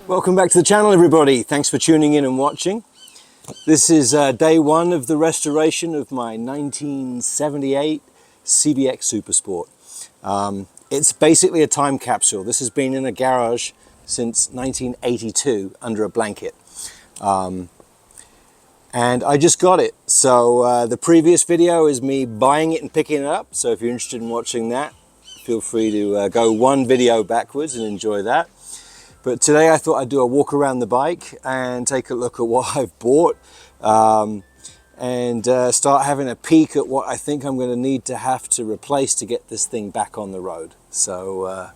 Welcome back to the channel, everybody. Thanks for tuning in and watching. This is day one of the restoration of my 1978 CBX Supersport. It's basically a time capsule. This has been in a garage since 1982 under a blanket. And I just got it. So the previous video is me buying it and picking it up. So if you're interested in watching that, feel free to go one video backwards and enjoy that. But today I thought I'd do a walk around the bike and take a look at what I've bought and start having a peek at what I think I'm going to need to have to replace to get this thing back on the road. So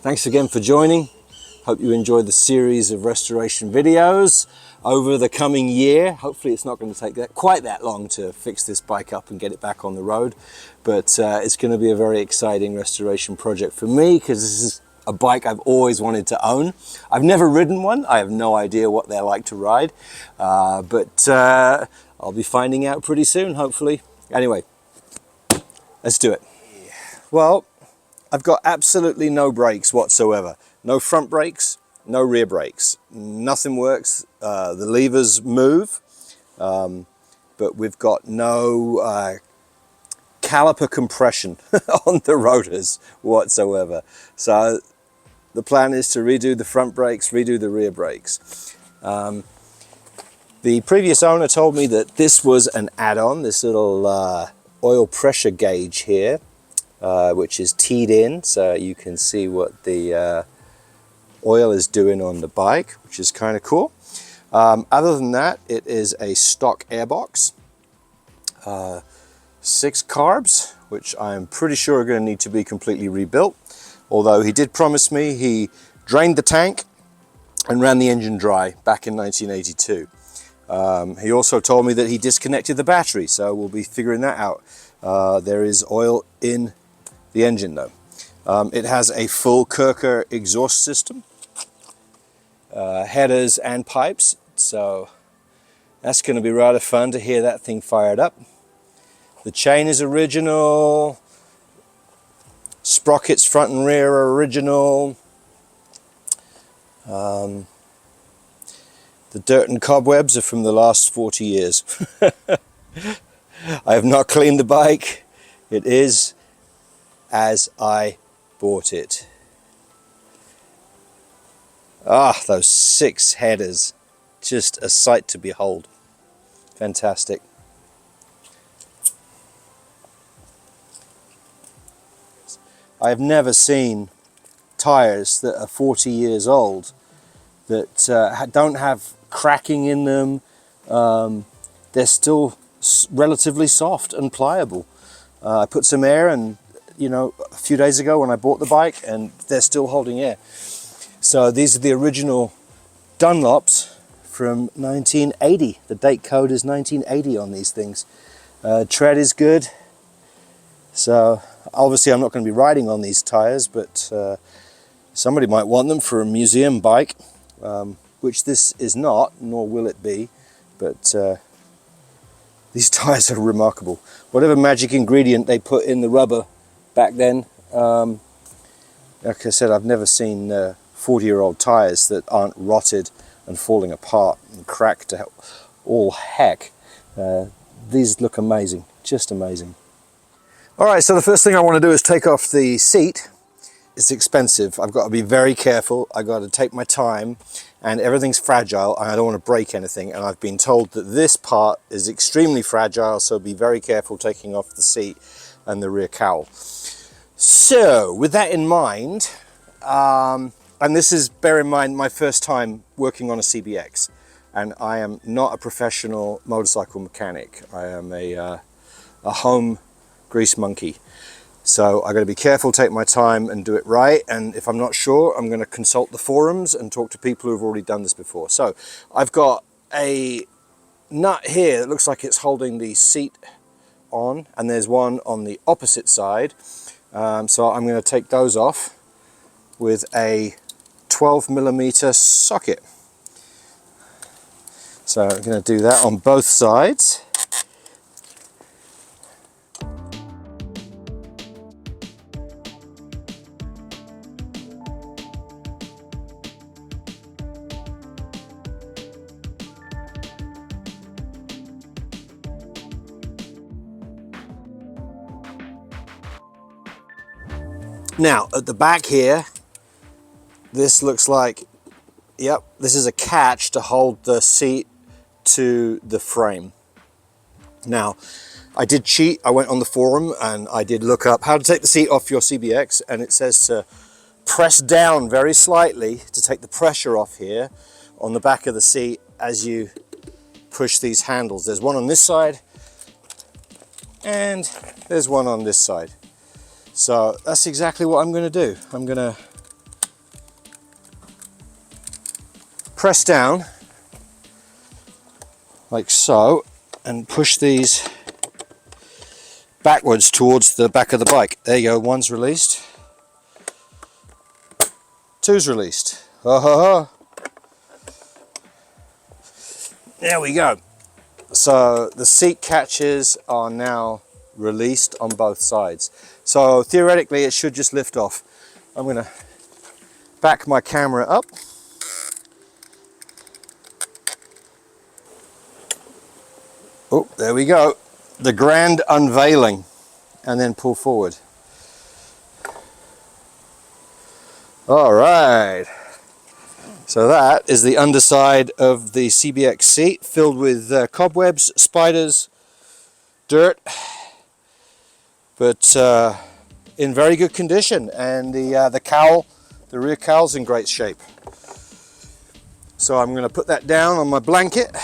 thanks again for joining. Hope you enjoyed the series of restoration videos over the coming year. Hopefully it's not going to take quite that long to fix this bike up and get it back on the road. But it's going to be a very exciting restoration project for me because this is a bike I've always wanted to own. I've never ridden one. I have no idea what they're like to ride, but I'll be finding out pretty soon, hopefully. Anyway, let's do it. Well, I've got absolutely no brakes whatsoever. No front brakes, no rear brakes. Nothing works. The levers move, but we've got no caliper compression on the rotors whatsoever. So the plan is to redo the front brakes, redo the rear brakes. The previous owner told me that this was an add-on, this little oil pressure gauge here, which is teed in, so you can see what the oil is doing on the bike, which is kind of cool. Other than that, it is a stock airbox. 6 carbs, which I'm pretty sure are going to need to be completely rebuilt. Although he did promise me he drained the tank and ran the engine dry back in 1982. He also told me that he disconnected the battery, so we'll be figuring that out. There is oil in the engine though. It has a full Kirker exhaust system, headers and pipes, so that's going to be rather fun to hear that thing fired up. The chain is original, sprockets front and rear are original. The dirt and cobwebs are from the last 40 years. I have not cleaned the bike. It is as I bought it. Ah, those 6 headers, just a sight to behold. Fantastic. I've never seen tires that are 40 years old that don't have cracking in them. They're still relatively soft and pliable. I put some air in, a few days ago when I bought the bike, and they're still holding air. So these are the original Dunlops from 1980. The date code is 1980 on these things. Tread is good. So obviously I'm not going to be riding on these tires, but somebody might want them for a museum bike, which this is not, nor will it be. But these tires are remarkable. Whatever magic ingredient they put in the rubber back then, like I said, I've never seen 40-year-old tires that aren't rotted and falling apart and cracked to all heck. These look amazing, just amazing. All right, so the first thing I want to do is take off the seat. It's expensive. I've got to be very careful. I've got to take my time, and everything's fragile, and I don't want to break anything. And I've been told that this part is extremely fragile, so be very careful taking off the seat and the rear cowl. So with that in mind, and this is, bear in mind, my first time working on a CBX, and I am not a professional motorcycle mechanic. I am a home grease monkey. So I got to be careful, take my time and do it right. And if I'm not sure, I'm going to consult the forums and talk to people who've already done this before. So I've got a nut here that looks like it's holding the seat on, and there's one on the opposite side. So I'm going to take those off with a 12mm socket. So I'm going to do that on both sides. Now at the back here, this looks like, yep, this is a catch to hold the seat to the frame. Now, I did cheat. I went on the forum and I did look up how to take the seat off your CBX, and it says to press down very slightly to take the pressure off here on the back of the seat as you push these handles. There's one on this side and there's one on this side. So that's exactly what I'm going to do. I'm going to press down like so and push these backwards towards the back of the bike. There you go, one's released, two's released. Ha ha ha. There we go. So the seat catches are now released on both sides. So theoretically it should just lift off. I'm going to back my camera up. Oh, there we go. The grand unveiling, and then pull forward. All right. So that is the underside of the CBX seat, filled with cobwebs, spiders, dirt, but in very good condition. And the cowl, the rear cowl's in great shape. So I'm going to put that down on my blanket.